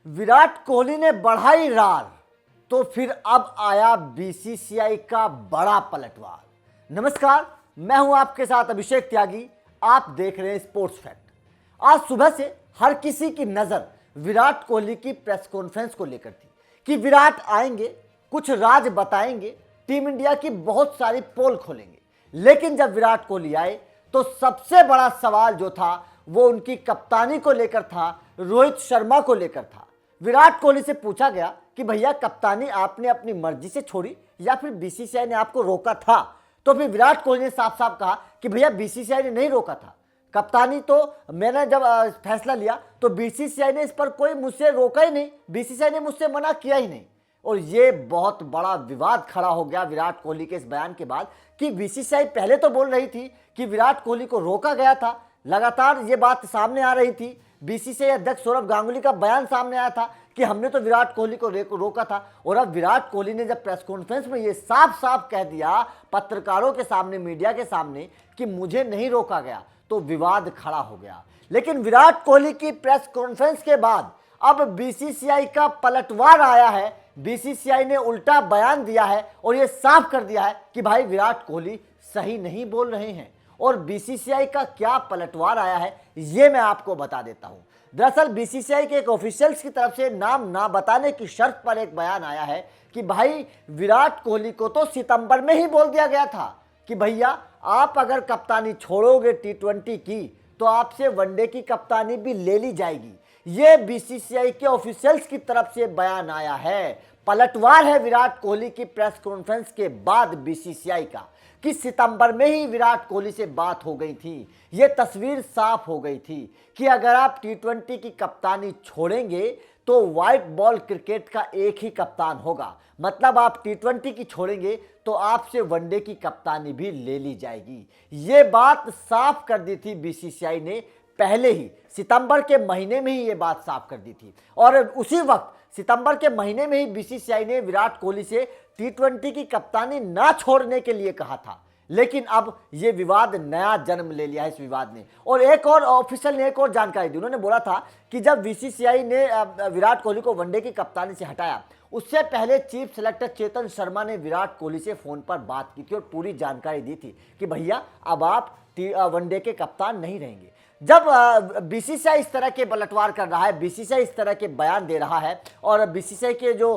विराट कोहली ने बढ़ाई रार तो फिर अब आया बीसीसीआई का बड़ा पलटवार। नमस्कार, मैं हूं आपके साथ अभिषेक त्यागी। आप देख रहे हैं स्पोर्ट्स फैक्ट। आज सुबह से हर किसी की नजर विराट कोहली की प्रेस कॉन्फ्रेंस को लेकर थी कि विराट आएंगे, कुछ राज बताएंगे, टीम इंडिया की बहुत सारी पोल खोलेंगे। लेकिन जब विराट कोहली आए तो सबसे बड़ा सवाल जो था वो उनकी कप्तानी को लेकर था, रोहित शर्मा को लेकर था। विराट कोहली से पूछा गया कि भैया कप्तानी आपने अपनी मर्जी से छोड़ी या फिर बीसीसीआई ने आपको रोका था? तो फिर विराट कोहली ने साफ साफ कहा कि भैया बीसीसीआई ने नहीं रोका था, कप्तानी तो मैंने जब फैसला लिया तो बीसीसीआई ने इस पर कोई मुझसे रोका ही नहीं, बीसीसीआई ने मुझसे मना किया ही नहीं। और ये बहुत बड़ा विवाद खड़ा हो गया विराट कोहली के इस बयान के बाद कि बीसीसीआई पहले तो बोल रही थी कि विराट कोहली को रोका गया था, लगातार ये बात सामने आ रही थी। बीसीसीआई अध्यक्ष सौरव गांगुली का बयान सामने आया था कि हमने तो विराट कोहली को रोका था। और अब विराट कोहली ने जब प्रेस कॉन्फ्रेंस में ये साफ साफ कह दिया पत्रकारों के सामने, मीडिया के सामने कि मुझे नहीं रोका गया, तो विवाद खड़ा हो गया। लेकिन विराट कोहली की प्रेस कॉन्फ्रेंस के बाद अब बीसीसीआई का पलटवार आया है। बीसीसीआई ने उल्टा बयान दिया है और यह साफ कर दिया है कि भाई विराट कोहली सही नहीं बोल रहे हैं। और बीसीसीआई का क्या पलटवार आया है ये मैं आपको बता देता हूं। दरअसल बीसीसीआई के एक ऑफिशियल्स की तरफ से नाम ना बताने की शर्त पर एक बयान आया है कि भाई विराट कोहली को तो सितंबर में ही बोल दिया गया था कि भैया आप अगर कप्तानी छोड़ोगे टी20 की तो आपसे वनडे की कप्तानी भी ले ली जाएगी। ये बीसीसीआई के ऑफिशियल्स की तरफ से बयान आया है। पलटवार है विराट कोहली की प्रेस कॉन्फ्रेंस के बाद बीसीसीआई का कि सितंबर में ही विराट कोहली से बात हो गई थी। ये तस्वीर साफ हो गई थी कि अगर आप टी20 की कप्तानी छोड़ेंगे तो व्हाइट बॉल क्रिकेट का एक ही कप्तान होगा। मतलब आप टी20 की छोड़ेंगे तो आपसे वनडे की कप्तानी भी ले ली जाएगी। ये बात साफ कर दी थी बीसीसीआई ने, पहले ही सितंबर के महीने में ही ये बात साफ कर दी थी। और उसी वक्त सितंबर के महीने में ही बीसीसीआई ने विराट कोहली से टी20 की कप्तानी ना छोड़ने के लिए कहा था। लेकिन अब ये विवाद नया जन्म ले लिया है इस विवाद ने। और एक और ऑफिशियल ने एक और जानकारी दी। उन्होंने बोला था कि जब बीसीसीआई ने विराट कोहली को वनडे की कप्तानी से हटाया, उससे पहले चीफ सेलेक्टर चेतन शर्मा ने विराट कोहली से फोन पर बात की थी और पूरी जानकारी दी थी कि भैया अब आप वनडे के कप्तान नहीं रहेंगे। जब बीसीसीआई इस तरह के पलटवार कर रहा है, बीसीसीआई इस तरह के बयान दे रहा है और बीसीसीआई के जो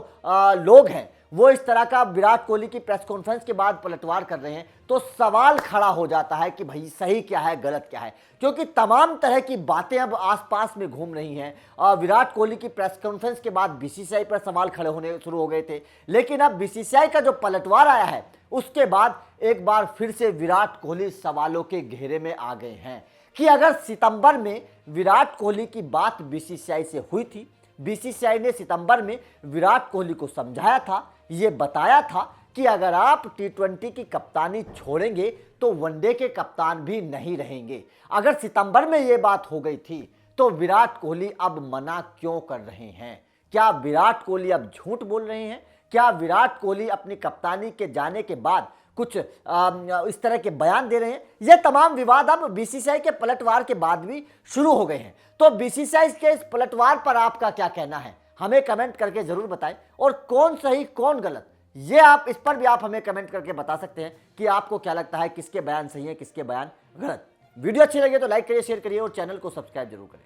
लोग हैं वो इस तरह का विराट कोहली की प्रेस कॉन्फ्रेंस के बाद पलटवार कर रहे हैं, तो सवाल खड़ा हो जाता है कि भाई सही क्या है, गलत क्या है। क्योंकि तमाम तरह की बातें अब आसपास में घूम रही हैं। विराट कोहली की प्रेस कॉन्फ्रेंस के बाद बीसीसीआई पर सवाल खड़े होने शुरू हो गए थे, लेकिन अब बीसीसीआई का जो पलटवार आया है उसके बाद एक बार फिर से विराट कोहली सवालों के घेरे में आ गए हैं कि अगर सितंबर में विराट कोहली की बात बीसीसीआई से हुई थी, बीसीसीआई ने सितंबर में विराट कोहली को समझाया था, ये बताया था कि अगर आप टी20 की कप्तानी छोड़ेंगे तो वनडे के कप्तान भी नहीं रहेंगे। अगर सितंबर में ये बात हो गई थी तो विराट कोहली अब मना क्यों कर रहे हैं? क्या विराट कोहली अब झूठ बोल रहे हैं? क्या विराट कोहली अपनी कप्तानी के जाने के बाद कुछ इस तरह के बयान दे रहे हैं? ये तमाम विवाद अब बीसीसीआई के पलटवार के बाद भी शुरू हो गए हैं। तो बीसीसीआई के इस पलटवार पर आपका क्या कहना है, हमें कमेंट करके जरूर बताएं। और कौन सही कौन गलत, ये आप इस पर भी आप हमें कमेंट करके बता सकते हैं कि आपको क्या लगता है, किसके बयान सही है, किसके बयान गलत। वीडियो अच्छी लगे तो लाइक करिए, शेयर करिए और चैनल को सब्सक्राइब जरूर करें।